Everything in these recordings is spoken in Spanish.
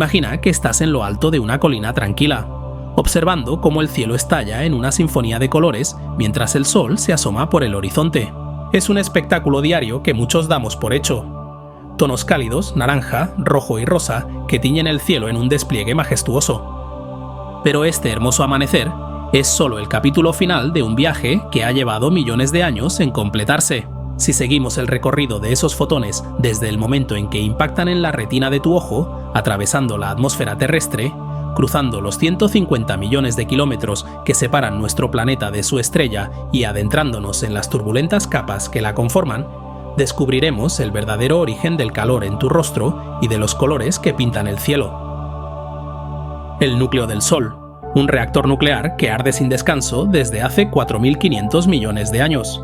Imagina que estás en lo alto de una colina tranquila, observando cómo el cielo estalla en una sinfonía de colores mientras el sol se asoma por el horizonte. Es un espectáculo diario que muchos damos por hecho. Tonos cálidos, naranja, rojo y rosa, que tiñen el cielo en un despliegue majestuoso. Pero este hermoso amanecer es solo el capítulo final de un viaje que ha llevado millones de años en completarse. Si seguimos el recorrido de esos fotones desde el momento en que impactan en la retina de tu ojo, atravesando la atmósfera terrestre, cruzando los 150 millones de kilómetros que separan nuestro planeta de su estrella y adentrándonos en las turbulentas capas que la conforman, descubriremos el verdadero origen del calor en tu rostro y de los colores que pintan el cielo. El núcleo del Sol, un reactor nuclear que arde sin descanso desde hace 4.500 millones de años.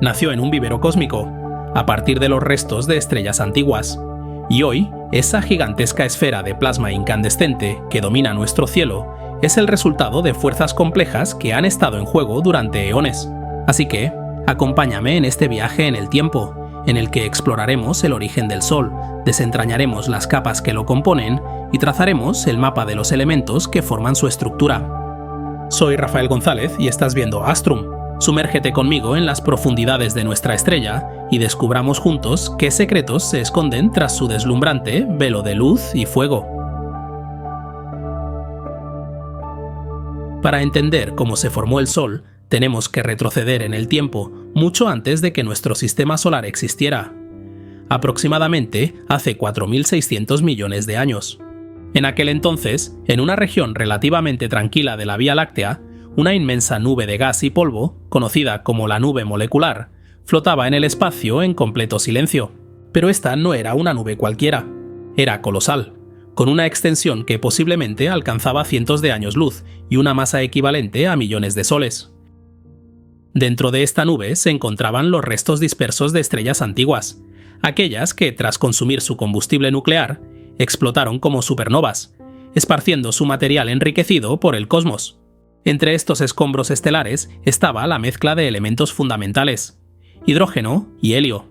Nació en un vivero cósmico, a partir de los restos de estrellas antiguas, y hoy esa gigantesca esfera de plasma incandescente que domina nuestro cielo es el resultado de fuerzas complejas que han estado en juego durante eones. Así que, acompáñame en este viaje en el tiempo, en el que exploraremos el origen del Sol, desentrañaremos las capas que lo componen y trazaremos el mapa de los elementos que forman su estructura. Soy Rafael González y estás viendo Astrum. Sumérgete conmigo en las profundidades de nuestra estrella y descubramos juntos qué secretos se esconden tras su deslumbrante velo de luz y fuego. Para entender cómo se formó el Sol, tenemos que retroceder en el tiempo mucho antes de que nuestro sistema solar existiera, aproximadamente hace 4.600 millones de años. En aquel entonces, en una región relativamente tranquila de la Vía Láctea, una inmensa nube de gas y polvo, conocida como la nube molecular, flotaba en el espacio en completo silencio. Pero esta no era una nube cualquiera, era colosal, con una extensión que posiblemente alcanzaba cientos de años luz y una masa equivalente a millones de soles. Dentro de esta nube se encontraban los restos dispersos de estrellas antiguas, aquellas que, tras consumir su combustible nuclear, explotaron como supernovas, esparciendo su material enriquecido por el cosmos. Entre estos escombros estelares estaba la mezcla de elementos fundamentales, hidrógeno y helio,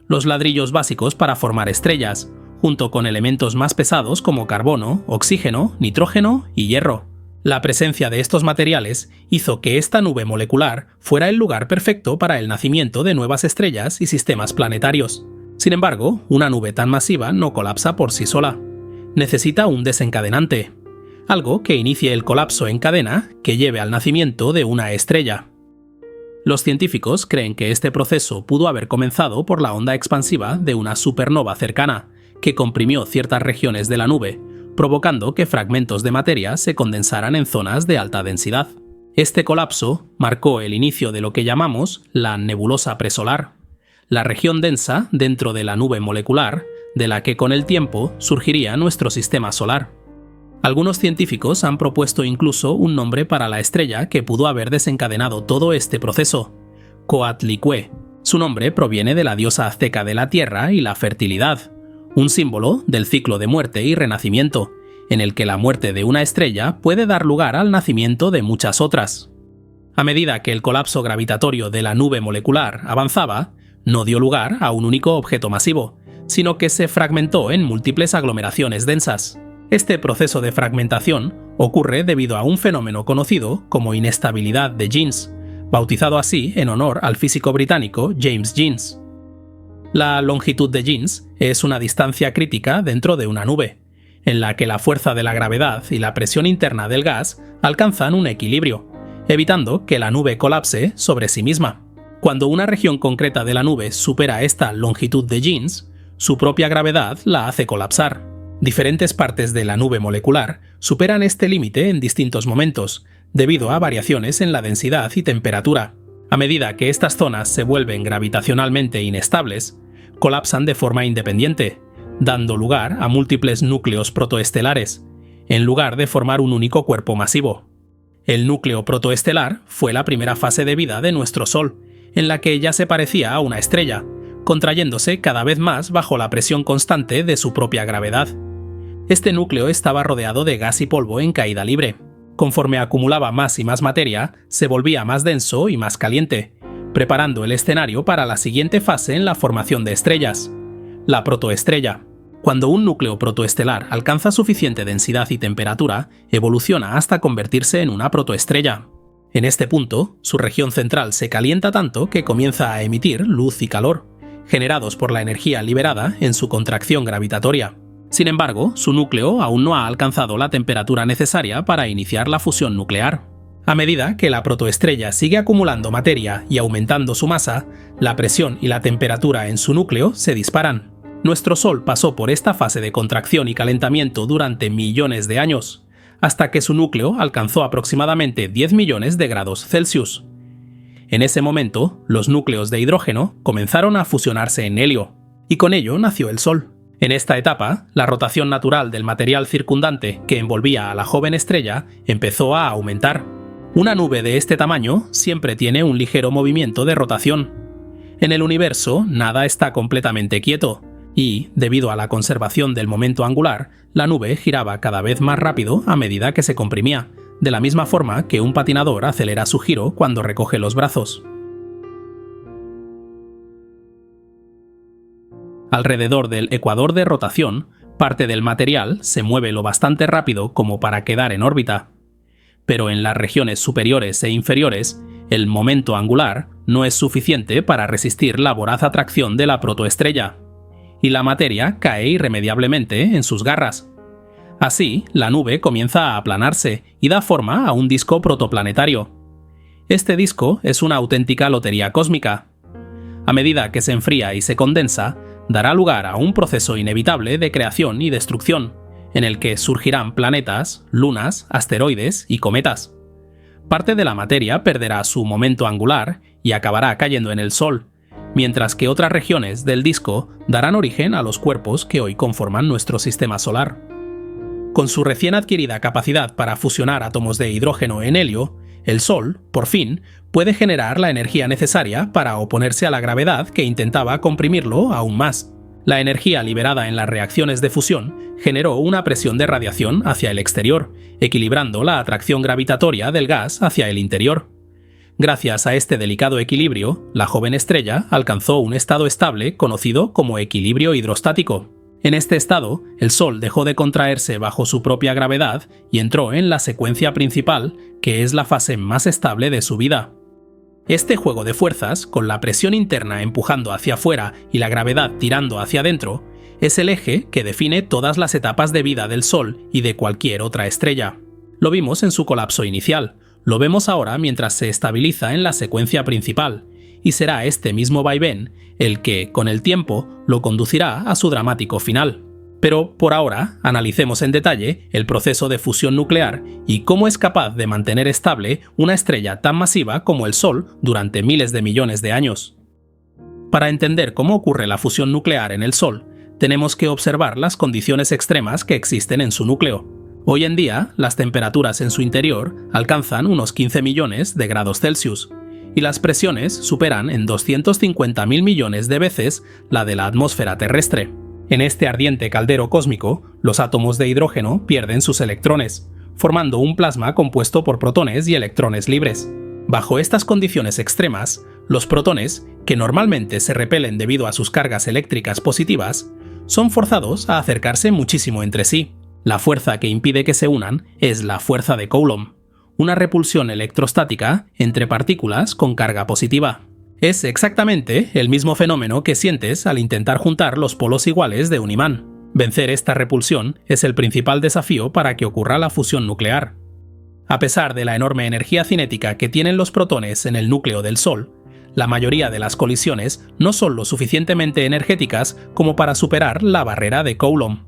los ladrillos básicos para formar estrellas, junto con elementos más pesados como carbono, oxígeno, nitrógeno y hierro. La presencia de estos materiales hizo que esta nube molecular fuera el lugar perfecto para el nacimiento de nuevas estrellas y sistemas planetarios. Sin embargo, una nube tan masiva no colapsa por sí sola. Necesita un desencadenante, algo que inicie el colapso en cadena que lleve al nacimiento de una estrella. Los científicos creen que este proceso pudo haber comenzado por la onda expansiva de una supernova cercana, que comprimió ciertas regiones de la nube, provocando que fragmentos de materia se condensaran en zonas de alta densidad. Este colapso marcó el inicio de lo que llamamos la nebulosa presolar, la región densa dentro de la nube molecular, de la que con el tiempo surgiría nuestro sistema solar. Algunos científicos han propuesto incluso un nombre para la estrella que pudo haber desencadenado todo este proceso: Coatlicue. Su nombre proviene de la diosa azteca de la tierra y la fertilidad, un símbolo del ciclo de muerte y renacimiento, en el que la muerte de una estrella puede dar lugar al nacimiento de muchas otras. A medida que el colapso gravitatorio de la nube molecular avanzaba, no dio lugar a un único objeto masivo, sino que se fragmentó en múltiples aglomeraciones densas. Este proceso de fragmentación ocurre debido a un fenómeno conocido como inestabilidad de Jeans, bautizado así en honor al físico británico James Jeans. La longitud de Jeans es una distancia crítica dentro de una nube, en la que la fuerza de la gravedad y la presión interna del gas alcanzan un equilibrio, evitando que la nube colapse sobre sí misma. Cuando una región concreta de la nube supera esta longitud de Jeans, su propia gravedad la hace colapsar. Diferentes partes de la nube molecular superan este límite en distintos momentos, debido a variaciones en la densidad y temperatura. A medida que estas zonas se vuelven gravitacionalmente inestables, colapsan de forma independiente, dando lugar a múltiples núcleos protoestelares, en lugar de formar un único cuerpo masivo. El núcleo protoestelar fue la primera fase de vida de nuestro Sol, en la que ya se parecía a una estrella, contrayéndose cada vez más bajo la presión constante de su propia gravedad. Este núcleo estaba rodeado de gas y polvo en caída libre. Conforme acumulaba más y más materia, se volvía más denso y más caliente, preparando el escenario para la siguiente fase en la formación de estrellas, la protoestrella. Cuando un núcleo protoestelar alcanza suficiente densidad y temperatura, evoluciona hasta convertirse en una protoestrella. En este punto, su región central se calienta tanto que comienza a emitir luz y calor, generados por la energía liberada en su contracción gravitatoria. Sin embargo, su núcleo aún no ha alcanzado la temperatura necesaria para iniciar la fusión nuclear. A medida que la protoestrella sigue acumulando materia y aumentando su masa, la presión y la temperatura en su núcleo se disparan. Nuestro Sol pasó por esta fase de contracción y calentamiento durante millones de años, hasta que su núcleo alcanzó aproximadamente 10 millones de grados Celsius. En ese momento, los núcleos de hidrógeno comenzaron a fusionarse en helio, y con ello nació el Sol. En esta etapa, la rotación natural del material circundante que envolvía a la joven estrella empezó a aumentar. Una nube de este tamaño siempre tiene un ligero movimiento de rotación. En el universo, nada está completamente quieto, y, debido a la conservación del momento angular, la nube giraba cada vez más rápido a medida que se comprimía, de la misma forma que un patinador acelera su giro cuando recoge los brazos. Alrededor del ecuador de rotación, parte del material se mueve lo bastante rápido como para quedar en órbita. Pero en las regiones superiores e inferiores, el momento angular no es suficiente para resistir la voraz atracción de la protoestrella, y la materia cae irremediablemente en sus garras. Así, la nube comienza a aplanarse y da forma a un disco protoplanetario. Este disco es una auténtica lotería cósmica. A medida que se enfría y se condensa, dará lugar a un proceso inevitable de creación y destrucción, en el que surgirán planetas, lunas, asteroides y cometas. Parte de la materia perderá su momento angular y acabará cayendo en el Sol, mientras que otras regiones del disco darán origen a los cuerpos que hoy conforman nuestro sistema solar. Con su recién adquirida capacidad para fusionar átomos de hidrógeno en helio, el Sol, por fin, puede generar la energía necesaria para oponerse a la gravedad que intentaba comprimirlo aún más. La energía liberada en las reacciones de fusión generó una presión de radiación hacia el exterior, equilibrando la atracción gravitatoria del gas hacia el interior. Gracias a este delicado equilibrio, la joven estrella alcanzó un estado estable conocido como equilibrio hidrostático. En este estado, el Sol dejó de contraerse bajo su propia gravedad y entró en la secuencia principal, que es la fase más estable de su vida. Este juego de fuerzas, con la presión interna empujando hacia afuera y la gravedad tirando hacia adentro, es el eje que define todas las etapas de vida del Sol y de cualquier otra estrella. Lo vimos en su colapso inicial, lo vemos ahora mientras se estabiliza en la secuencia principal, y será este mismo vaivén el que, con el tiempo, lo conducirá a su dramático final. Pero, por ahora, analicemos en detalle el proceso de fusión nuclear y cómo es capaz de mantener estable una estrella tan masiva como el Sol durante miles de millones de años. Para entender cómo ocurre la fusión nuclear en el Sol, tenemos que observar las condiciones extremas que existen en su núcleo. Hoy en día, las temperaturas en su interior alcanzan unos 15 millones de grados Celsius, y las presiones superan en 250.000 millones de veces la de la atmósfera terrestre. En este ardiente caldero cósmico, los átomos de hidrógeno pierden sus electrones, formando un plasma compuesto por protones y electrones libres. Bajo estas condiciones extremas, los protones, que normalmente se repelen debido a sus cargas eléctricas positivas, son forzados a acercarse muchísimo entre sí. La fuerza que impide que se unan es la fuerza de Coulomb, una repulsión electrostática entre partículas con carga positiva. Es exactamente el mismo fenómeno que sientes al intentar juntar los polos iguales de un imán. Vencer esta repulsión es el principal desafío para que ocurra la fusión nuclear. A pesar de la enorme energía cinética que tienen los protones en el núcleo del Sol, la mayoría de las colisiones no son lo suficientemente energéticas como para superar la barrera de Coulomb.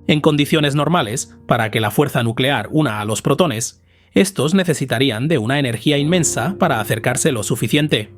En condiciones normales, para que la fuerza nuclear una a los protones, estos necesitarían de una energía inmensa para acercarse lo suficiente.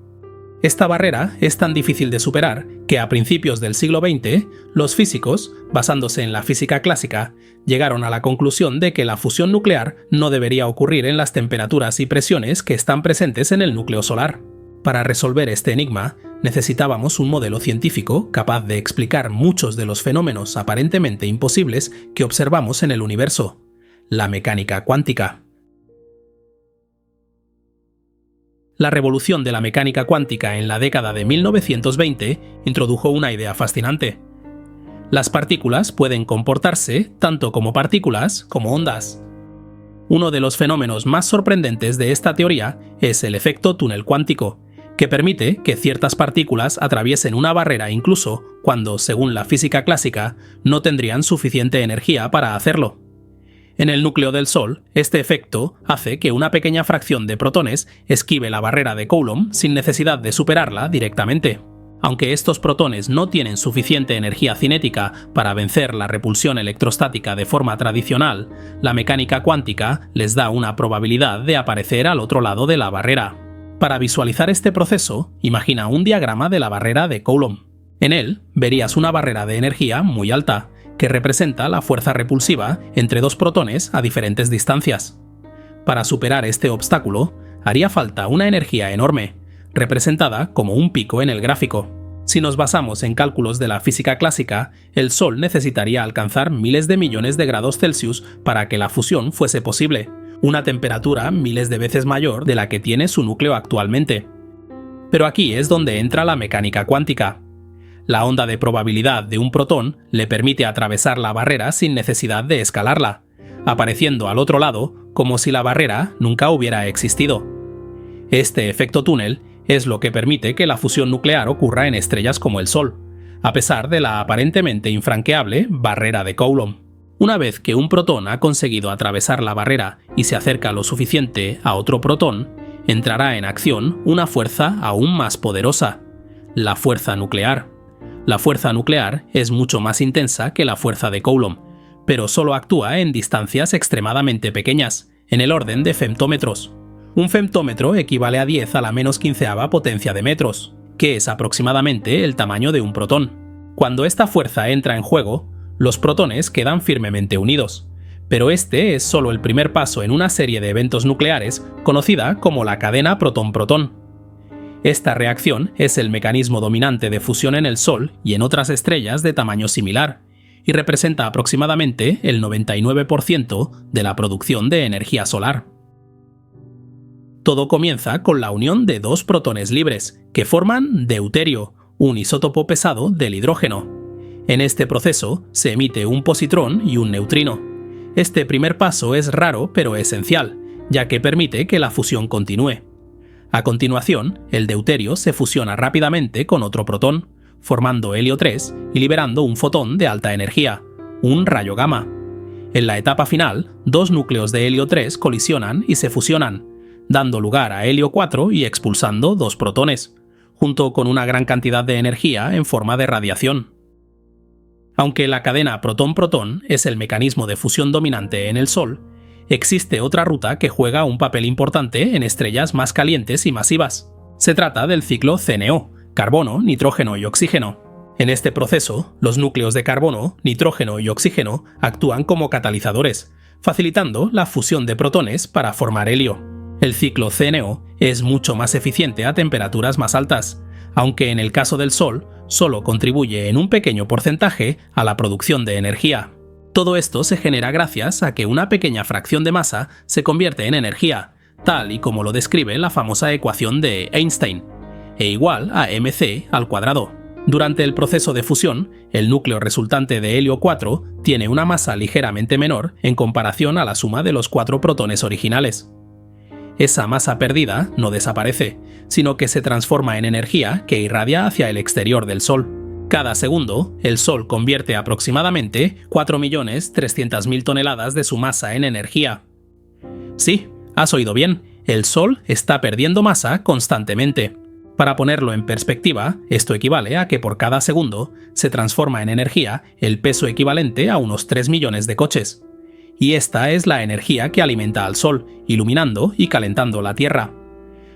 Esta barrera es tan difícil de superar que a principios del siglo XX, los físicos, basándose en la física clásica, llegaron a la conclusión de que la fusión nuclear no debería ocurrir en las temperaturas y presiones que están presentes en el núcleo solar. Para resolver este enigma, necesitábamos un modelo científico capaz de explicar muchos de los fenómenos aparentemente imposibles que observamos en el universo: la mecánica cuántica. La revolución de la mecánica cuántica en la década de 1920 introdujo una idea fascinante. Las partículas pueden comportarse tanto como partículas como ondas. Uno de los fenómenos más sorprendentes de esta teoría es el efecto túnel cuántico, que permite que ciertas partículas atraviesen una barrera incluso cuando, según la física clásica, no tendrían suficiente energía para hacerlo. En el núcleo del Sol, este efecto hace que una pequeña fracción de protones esquive la barrera de Coulomb sin necesidad de superarla directamente. Aunque estos protones no tienen suficiente energía cinética para vencer la repulsión electrostática de forma tradicional, la mecánica cuántica les da una probabilidad de aparecer al otro lado de la barrera. Para visualizar este proceso, imagina un diagrama de la barrera de Coulomb. En él verías una barrera de energía muy alta, que representa la fuerza repulsiva entre dos protones a diferentes distancias. Para superar este obstáculo, haría falta una energía enorme, representada como un pico en el gráfico. Si nos basamos en cálculos de la física clásica, el Sol necesitaría alcanzar miles de millones de grados Celsius para que la fusión fuese posible, una temperatura miles de veces mayor de la que tiene su núcleo actualmente. Pero aquí es donde entra la mecánica cuántica. La onda de probabilidad de un protón le permite atravesar la barrera sin necesidad de escalarla, apareciendo al otro lado como si la barrera nunca hubiera existido. Este efecto túnel es lo que permite que la fusión nuclear ocurra en estrellas como el Sol, a pesar de la aparentemente infranqueable barrera de Coulomb. Una vez que un protón ha conseguido atravesar la barrera y se acerca lo suficiente a otro protón, entrará en acción una fuerza aún más poderosa, la fuerza nuclear. La fuerza nuclear es mucho más intensa que la fuerza de Coulomb, pero solo actúa en distancias extremadamente pequeñas, en el orden de femtómetros. Un femtómetro equivale a 10 a la menos quinceava potencia de metros, que es aproximadamente el tamaño de un protón. Cuando esta fuerza entra en juego, los protones quedan firmemente unidos, pero este es solo el primer paso en una serie de eventos nucleares conocida como la cadena protón-protón. Esta reacción es el mecanismo dominante de fusión en el Sol y en otras estrellas de tamaño similar, y representa aproximadamente el 99% de la producción de energía solar. Todo comienza con la unión de dos protones libres, que forman deuterio, un isótopo pesado del hidrógeno. En este proceso se emite un positrón y un neutrino. Este primer paso es raro pero esencial, ya que permite que la fusión continúe. A continuación, el deuterio se fusiona rápidamente con otro protón, formando helio 3 y liberando un fotón de alta energía, un rayo gamma. En la etapa final, dos núcleos de helio 3 colisionan y se fusionan, dando lugar a helio 4 y expulsando dos protones, junto con una gran cantidad de energía en forma de radiación. Aunque la cadena protón-protón es el mecanismo de fusión dominante en el Sol, existe otra ruta que juega un papel importante en estrellas más calientes y masivas. Se trata del ciclo CNO, carbono, nitrógeno y oxígeno. En este proceso, los núcleos de carbono, nitrógeno y oxígeno actúan como catalizadores, facilitando la fusión de protones para formar helio. El ciclo CNO es mucho más eficiente a temperaturas más altas, aunque en el caso del Sol solo contribuye en un pequeño porcentaje a la producción de energía. Todo esto se genera gracias a que una pequeña fracción de masa se convierte en energía, tal y como lo describe la famosa ecuación de Einstein, E igual a mc al cuadrado. Durante el proceso de fusión, el núcleo resultante de helio 4 tiene una masa ligeramente menor en comparación a la suma de los cuatro protones originales. Esa masa perdida no desaparece, sino que se transforma en energía que irradia hacia el exterior del Sol. Cada segundo, el Sol convierte aproximadamente 4.300.000 toneladas de su masa en energía. Sí, has oído bien, el Sol está perdiendo masa constantemente. Para ponerlo en perspectiva, esto equivale a que por cada segundo se transforma en energía el peso equivalente a unos 3 millones de coches. Y esta es la energía que alimenta al Sol, iluminando y calentando la Tierra.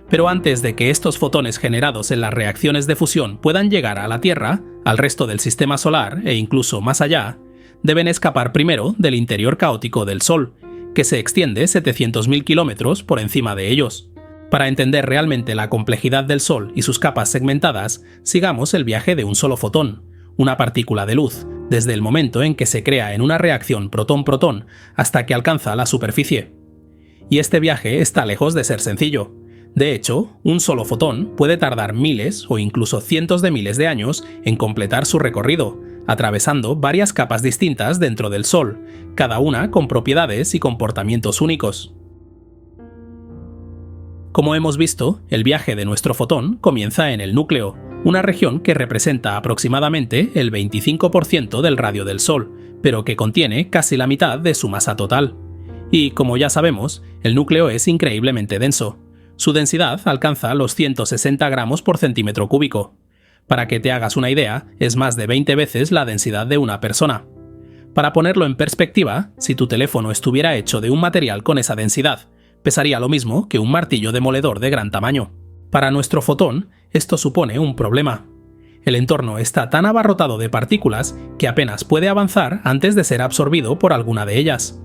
Pero antes de que estos fotones generados en las reacciones de fusión puedan llegar a la Tierra, al resto del sistema solar e incluso más allá, deben escapar primero del interior caótico del Sol, que se extiende 700.000 kilómetros por encima de ellos. Para entender realmente la complejidad del Sol y sus capas segmentadas, sigamos el viaje de un solo fotón, una partícula de luz, desde el momento en que se crea en una reacción protón-protón hasta que alcanza la superficie. Y este viaje está lejos de ser sencillo. De hecho, un solo fotón puede tardar miles o incluso cientos de miles de años en completar su recorrido, atravesando varias capas distintas dentro del Sol, cada una con propiedades y comportamientos únicos. Como hemos visto, el viaje de nuestro fotón comienza en el núcleo, una región que representa aproximadamente el 25% del radio del Sol, pero que contiene casi la mitad de su masa total. Y, como ya sabemos, el núcleo es increíblemente denso. Su densidad alcanza los 160 gramos por centímetro cúbico. Para que te hagas una idea, es más de 20 veces la densidad de una persona. Para ponerlo en perspectiva, si tu teléfono estuviera hecho de un material con esa densidad, pesaría lo mismo que un martillo demoledor de gran tamaño. Para nuestro fotón, esto supone un problema. El entorno está tan abarrotado de partículas que apenas puede avanzar antes de ser absorbido por alguna de ellas.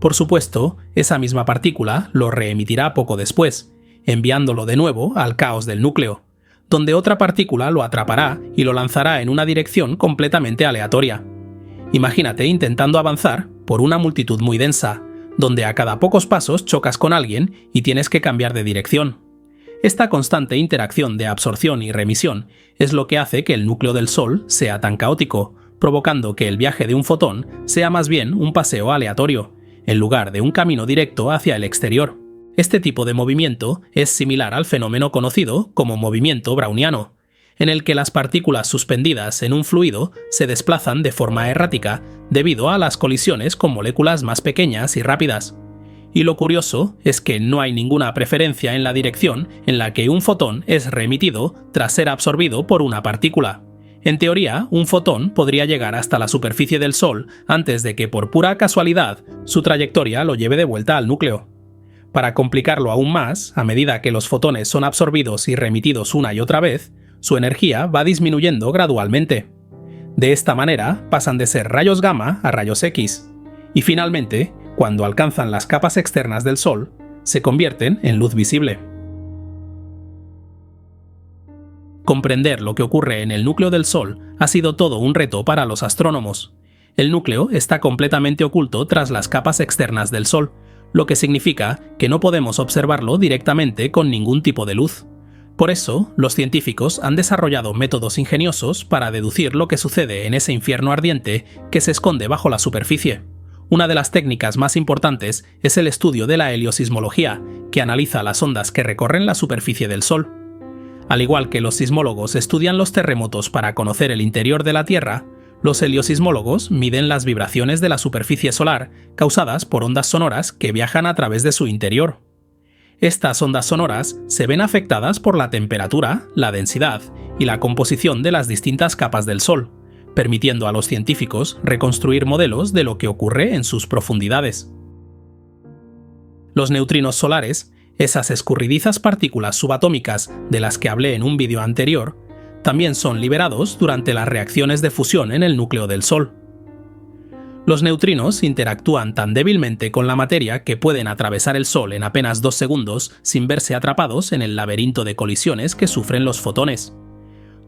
Por supuesto, esa misma partícula lo reemitirá poco después, enviándolo de nuevo al caos del núcleo, donde otra partícula lo atrapará y lo lanzará en una dirección completamente aleatoria. Imagínate intentando avanzar por una multitud muy densa, donde a cada pocos pasos chocas con alguien y tienes que cambiar de dirección. Esta constante interacción de absorción y remisión es lo que hace que el núcleo del Sol sea tan caótico, provocando que el viaje de un fotón sea más bien un paseo aleatorio, en lugar de un camino directo hacia el exterior. Este tipo de movimiento es similar al fenómeno conocido como movimiento browniano, en el que las partículas suspendidas en un fluido se desplazan de forma errática debido a las colisiones con moléculas más pequeñas y rápidas. Y lo curioso es que no hay ninguna preferencia en la dirección en la que un fotón es remitido tras ser absorbido por una partícula. En teoría, un fotón podría llegar hasta la superficie del Sol antes de que por pura casualidad su trayectoria lo lleve de vuelta al núcleo. Para complicarlo aún más, a medida que los fotones son absorbidos y remitidos una y otra vez, su energía va disminuyendo gradualmente. De esta manera pasan de ser rayos gamma a rayos X, y finalmente, cuando alcanzan las capas externas del Sol, se convierten en luz visible. Comprender lo que ocurre en el núcleo del Sol ha sido todo un reto para los astrónomos. El núcleo está completamente oculto tras las capas externas del Sol, lo que significa que no podemos observarlo directamente con ningún tipo de luz. Por eso, los científicos han desarrollado métodos ingeniosos para deducir lo que sucede en ese infierno ardiente que se esconde bajo la superficie. Una de las técnicas más importantes es el estudio de la heliosismología, que analiza las ondas que recorren la superficie del Sol. Al igual que los sismólogos estudian los terremotos para conocer el interior de la Tierra, los heliosismólogos miden las vibraciones de la superficie solar causadas por ondas sonoras que viajan a través de su interior. Estas ondas sonoras se ven afectadas por la temperatura, la densidad y la composición de las distintas capas del Sol, permitiendo a los científicos reconstruir modelos de lo que ocurre en sus profundidades. Los neutrinos solares, esas escurridizas partículas subatómicas de las que hablé en un vídeo anterior, también son liberados durante las reacciones de fusión en el núcleo del Sol. Los neutrinos interactúan tan débilmente con la materia que pueden atravesar el Sol en apenas 2 segundos sin verse atrapados en el laberinto de colisiones que sufren los fotones.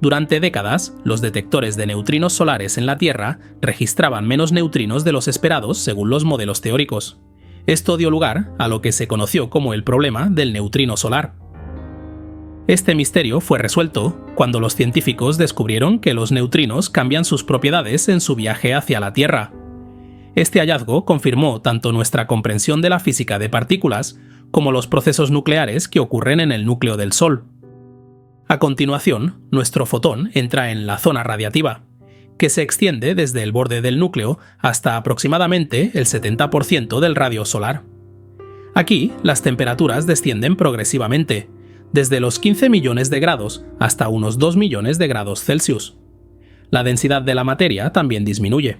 Durante décadas, los detectores de neutrinos solares en la Tierra registraban menos neutrinos de los esperados según los modelos teóricos. Esto dio lugar a lo que se conoció como el problema del neutrino solar. Este misterio fue resuelto cuando los científicos descubrieron que los neutrinos cambian sus propiedades en su viaje hacia la Tierra. Este hallazgo confirmó tanto nuestra comprensión de la física de partículas como los procesos nucleares que ocurren en el núcleo del Sol. A continuación, nuestro fotón entra en la zona radiativa, que se extiende desde el borde del núcleo hasta aproximadamente el 70% del radio solar. Aquí, las temperaturas descienden progresivamente, desde los 15 millones de grados hasta unos 2 millones de grados Celsius. La densidad de la materia también disminuye.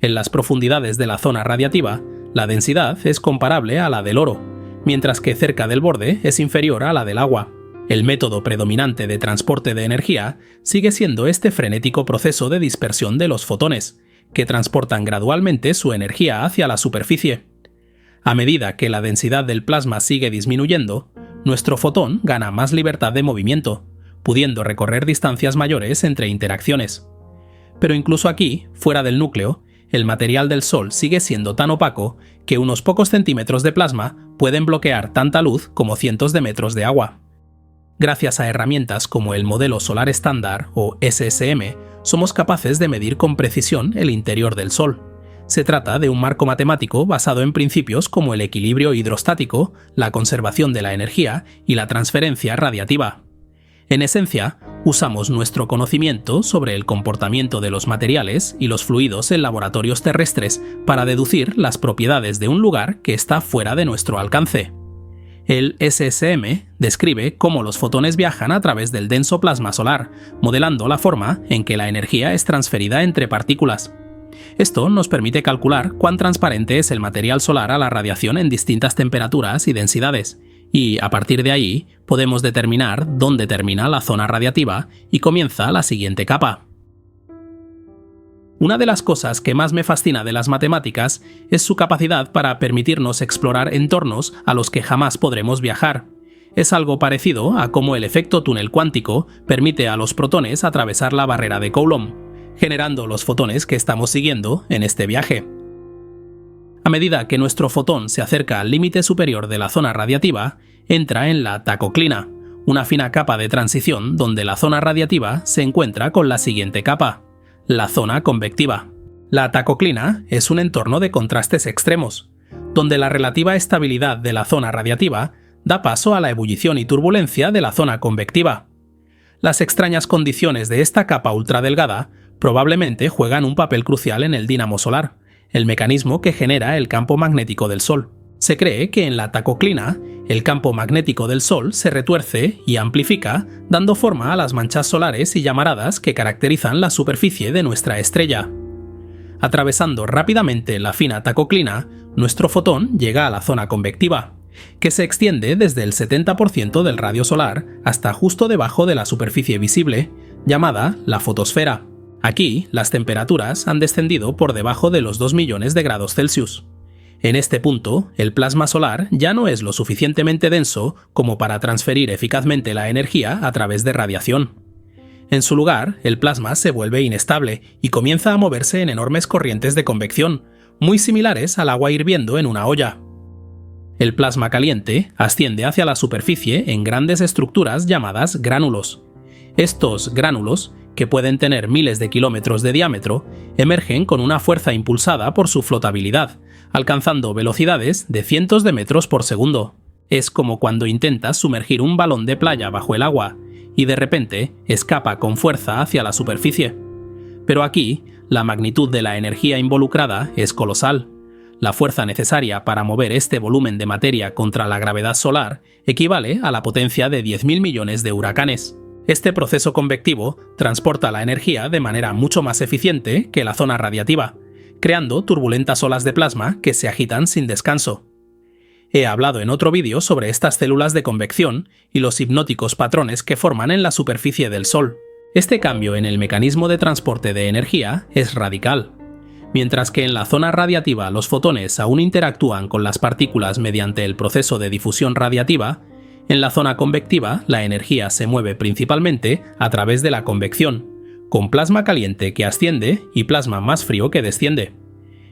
En las profundidades de la zona radiativa, la densidad es comparable a la del oro, mientras que cerca del borde es inferior a la del agua. El método predominante de transporte de energía sigue siendo este frenético proceso de dispersión de los fotones, que transportan gradualmente su energía hacia la superficie. A medida que la densidad del plasma sigue disminuyendo, nuestro fotón gana más libertad de movimiento, pudiendo recorrer distancias mayores entre interacciones. Pero incluso aquí, fuera del núcleo, el material del Sol sigue siendo tan opaco que unos pocos centímetros de plasma pueden bloquear tanta luz como cientos de metros de agua. Gracias a herramientas como el modelo solar estándar o SSM, somos capaces de medir con precisión el interior del Sol. Se trata de un marco matemático basado en principios como el equilibrio hidrostático, la conservación de la energía y la transferencia radiativa. En esencia, usamos nuestro conocimiento sobre el comportamiento de los materiales y los fluidos en laboratorios terrestres para deducir las propiedades de un lugar que está fuera de nuestro alcance. El SSM describe cómo los fotones viajan a través del denso plasma solar, modelando la forma en que la energía es transferida entre partículas. Esto nos permite calcular cuán transparente es el material solar a la radiación en distintas temperaturas y densidades, y a partir de ahí podemos determinar dónde termina la zona radiativa y comienza la siguiente capa. Una de las cosas que más me fascina de las matemáticas es su capacidad para permitirnos explorar entornos a los que jamás podremos viajar. Es algo parecido a cómo el efecto túnel cuántico permite a los protones atravesar la barrera de Coulomb, generando los fotones que estamos siguiendo en este viaje. A medida que nuestro fotón se acerca al límite superior de la zona radiativa, entra en la tacoclina, una fina capa de transición donde la zona radiativa se encuentra con la siguiente capa, la zona convectiva. La tacoclina es un entorno de contrastes extremos, donde la relativa estabilidad de la zona radiativa da paso a la ebullición y turbulencia de la zona convectiva. Las extrañas condiciones de esta capa ultradelgada probablemente juegan un papel crucial en el dínamo solar, el mecanismo que genera el campo magnético del Sol. Se cree que en la tacoclina, el campo magnético del Sol se retuerce y amplifica, dando forma a las manchas solares y llamaradas que caracterizan la superficie de nuestra estrella. Atravesando rápidamente la fina tacoclina, nuestro fotón llega a la zona convectiva, que se extiende desde el 70% del radio solar hasta justo debajo de la superficie visible, llamada la fotosfera. Aquí, las temperaturas han descendido por debajo de los 2 millones de grados Celsius. En este punto, el plasma solar ya no es lo suficientemente denso como para transferir eficazmente la energía a través de radiación. En su lugar, el plasma se vuelve inestable y comienza a moverse en enormes corrientes de convección, muy similares al agua hirviendo en una olla. El plasma caliente asciende hacia la superficie en grandes estructuras llamadas gránulos. Estos gránulos, que pueden tener miles de kilómetros de diámetro, emergen con una fuerza impulsada por su flotabilidad, alcanzando velocidades de cientos de metros por segundo. Es como cuando intentas sumergir un balón de playa bajo el agua y de repente escapa con fuerza hacia la superficie. Pero aquí, la magnitud de la energía involucrada es colosal. La fuerza necesaria para mover este volumen de materia contra la gravedad solar equivale a la potencia de 10.000 millones de huracanes. Este proceso convectivo transporta la energía de manera mucho más eficiente que la zona radiativa, creando turbulentas olas de plasma que se agitan sin descanso. He hablado en otro vídeo sobre estas células de convección y los hipnóticos patrones que forman en la superficie del Sol. Este cambio en el mecanismo de transporte de energía es radical. Mientras que en la zona radiativa los fotones aún interactúan con las partículas mediante el proceso de difusión radiativa, en la zona convectiva la energía se mueve principalmente a través de la convección, con plasma caliente que asciende y plasma más frío que desciende.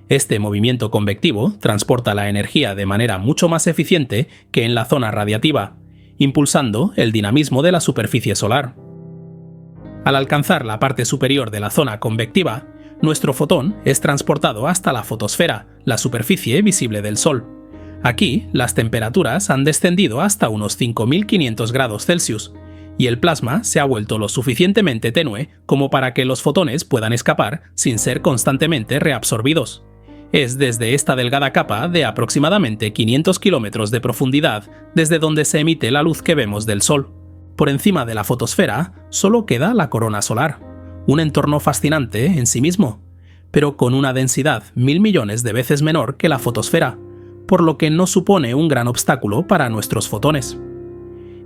Este movimiento convectivo transporta la energía de manera mucho más eficiente que en la zona radiativa, impulsando el dinamismo de la superficie solar. Al alcanzar la parte superior de la zona convectiva, nuestro fotón es transportado hasta la fotosfera, la superficie visible del Sol. Aquí, las temperaturas han descendido hasta unos 5.500 grados Celsius, y el plasma se ha vuelto lo suficientemente tenue como para que los fotones puedan escapar sin ser constantemente reabsorbidos. Es desde esta delgada capa de aproximadamente 500 kilómetros de profundidad desde donde se emite la luz que vemos del Sol. Por encima de la fotosfera solo queda la corona solar, un entorno fascinante en sí mismo, pero con una densidad 1.000 millones de veces menor que la fotosfera, por lo que no supone un gran obstáculo para nuestros fotones.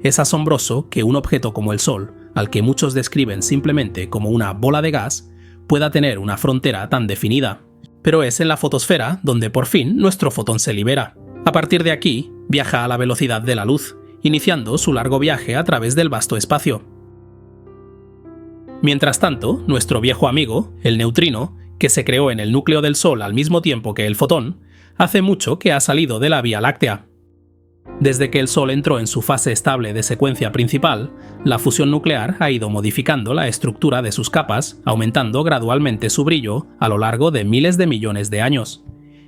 Es asombroso que un objeto como el Sol, al que muchos describen simplemente como una bola de gas, pueda tener una frontera tan definida. Pero es en la fotosfera donde por fin nuestro fotón se libera. A partir de aquí, viaja a la velocidad de la luz, iniciando su largo viaje a través del vasto espacio. Mientras tanto, nuestro viejo amigo, el neutrino, que se creó en el núcleo del Sol al mismo tiempo que el fotón, hace mucho que ha salido de la Vía Láctea. Desde que el Sol entró en su fase estable de secuencia principal, la fusión nuclear ha ido modificando la estructura de sus capas, aumentando gradualmente su brillo a lo largo de miles de millones de años.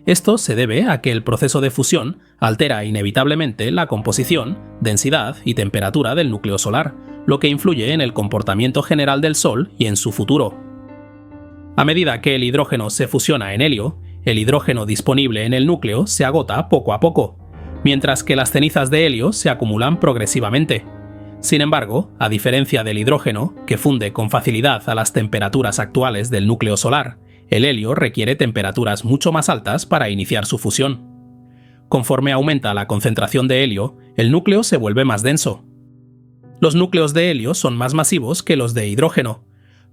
Esto se debe a que el proceso de fusión altera inevitablemente la composición, densidad y temperatura del núcleo solar, lo que influye en el comportamiento general del Sol y en su futuro. A medida que el hidrógeno se fusiona en helio, el hidrógeno disponible en el núcleo se agota poco a poco, mientras que las cenizas de helio se acumulan progresivamente. Sin embargo, a diferencia del hidrógeno, que funde con facilidad a las temperaturas actuales del núcleo solar, el helio requiere temperaturas mucho más altas para iniciar su fusión. Conforme aumenta la concentración de helio, el núcleo se vuelve más denso. Los núcleos de helio son más masivos que los de hidrógeno,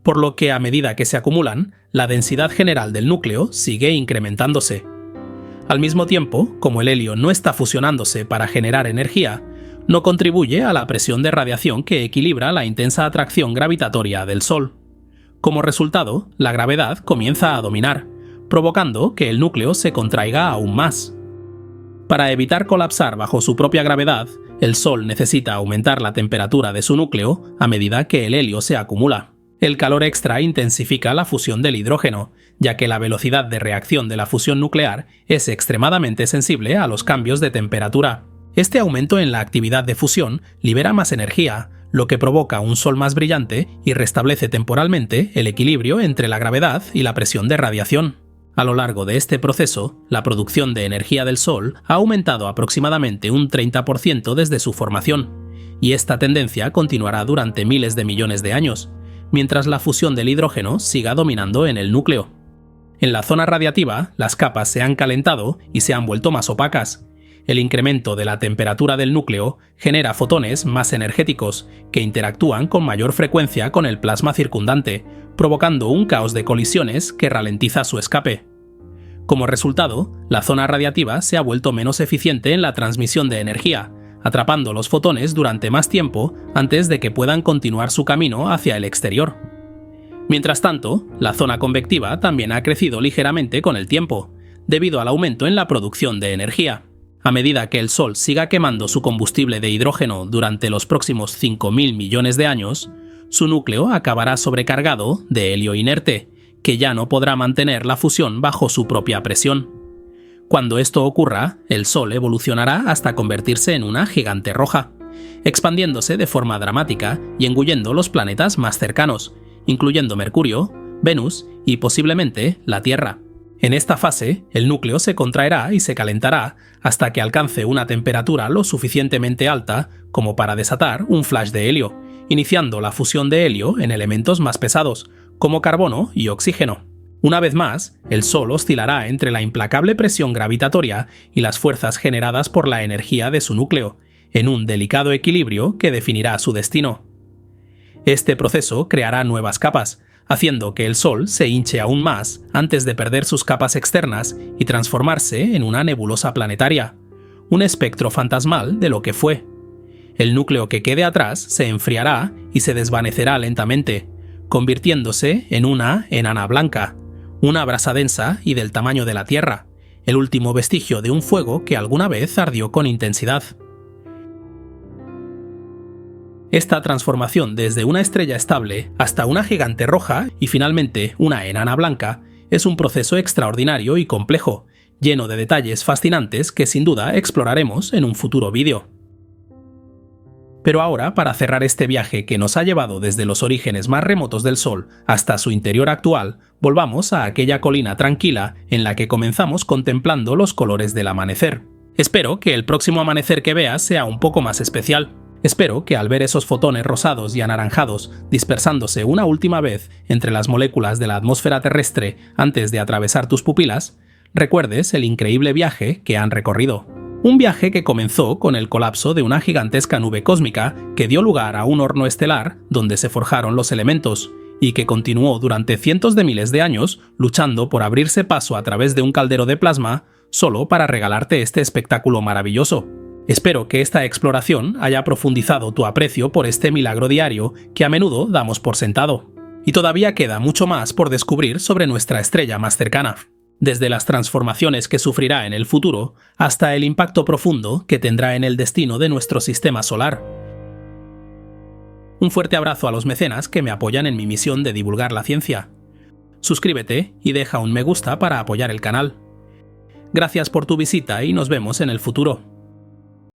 por lo que a medida que se acumulan, la densidad general del núcleo sigue incrementándose. Al mismo tiempo, como el helio no está fusionándose para generar energía, no contribuye a la presión de radiación que equilibra la intensa atracción gravitatoria del Sol. Como resultado, la gravedad comienza a dominar, provocando que el núcleo se contraiga aún más. Para evitar colapsar bajo su propia gravedad, el Sol necesita aumentar la temperatura de su núcleo a medida que el helio se acumula. El calor extra intensifica la fusión del hidrógeno, ya que la velocidad de reacción de la fusión nuclear es extremadamente sensible a los cambios de temperatura. Este aumento en la actividad de fusión libera más energía, lo que provoca un Sol más brillante y restablece temporalmente el equilibrio entre la gravedad y la presión de radiación. A lo largo de este proceso, la producción de energía del Sol ha aumentado aproximadamente un 30% desde su formación, y esta tendencia continuará durante miles de millones de años, mientras la fusión del hidrógeno siga dominando en el núcleo. En la zona radiativa, las capas se han calentado y se han vuelto más opacas. El incremento de la temperatura del núcleo genera fotones más energéticos que interactúan con mayor frecuencia con el plasma circundante, provocando un caos de colisiones que ralentiza su escape. Como resultado, la zona radiativa se ha vuelto menos eficiente en la transmisión de energía, atrapando los fotones durante más tiempo antes de que puedan continuar su camino hacia el exterior. Mientras tanto, la zona convectiva también ha crecido ligeramente con el tiempo, debido al aumento en la producción de energía. A medida que el Sol siga quemando su combustible de hidrógeno durante los próximos 5.000 millones de años, su núcleo acabará sobrecargado de helio inerte, que ya no podrá mantener la fusión bajo su propia presión. Cuando esto ocurra, el Sol evolucionará hasta convertirse en una gigante roja, expandiéndose de forma dramática y engullendo los planetas más cercanos, incluyendo Mercurio, Venus y posiblemente la Tierra. En esta fase, el núcleo se contraerá y se calentará hasta que alcance una temperatura lo suficientemente alta como para desatar un flash de helio, iniciando la fusión de helio en elementos más pesados, como carbono y oxígeno. Una vez más, el Sol oscilará entre la implacable presión gravitatoria y las fuerzas generadas por la energía de su núcleo, en un delicado equilibrio que definirá su destino. Este proceso creará nuevas capas, haciendo que el Sol se hinche aún más antes de perder sus capas externas y transformarse en una nebulosa planetaria, un espectro fantasmal de lo que fue. El núcleo que quede atrás se enfriará y se desvanecerá lentamente, convirtiéndose en una enana blanca, una brasa densa y del tamaño de la Tierra, el último vestigio de un fuego que alguna vez ardió con intensidad. Esta transformación desde una estrella estable hasta una gigante roja y finalmente una enana blanca es un proceso extraordinario y complejo, lleno de detalles fascinantes que sin duda exploraremos en un futuro vídeo. Pero ahora, para cerrar este viaje que nos ha llevado desde los orígenes más remotos del Sol hasta su interior actual, volvamos a aquella colina tranquila en la que comenzamos contemplando los colores del amanecer. Espero que el próximo amanecer que veas sea un poco más especial. Espero que al ver esos fotones rosados y anaranjados dispersándose una última vez entre las moléculas de la atmósfera terrestre antes de atravesar tus pupilas, recuerdes el increíble viaje que han recorrido. Un viaje que comenzó con el colapso de una gigantesca nube cósmica que dio lugar a un horno estelar donde se forjaron los elementos, y que continuó durante cientos de miles de años luchando por abrirse paso a través de un caldero de plasma solo para regalarte este espectáculo maravilloso. Espero que esta exploración haya profundizado tu aprecio por este milagro diario que a menudo damos por sentado. Y todavía queda mucho más por descubrir sobre nuestra estrella más cercana. desde las transformaciones que sufrirá en el futuro hasta el impacto profundo que tendrá en el destino de nuestro sistema solar. Un fuerte abrazo a los mecenas que me apoyan en mi misión de divulgar la ciencia. Suscríbete y deja un me gusta para apoyar el canal. Gracias por tu visita y nos vemos en el futuro.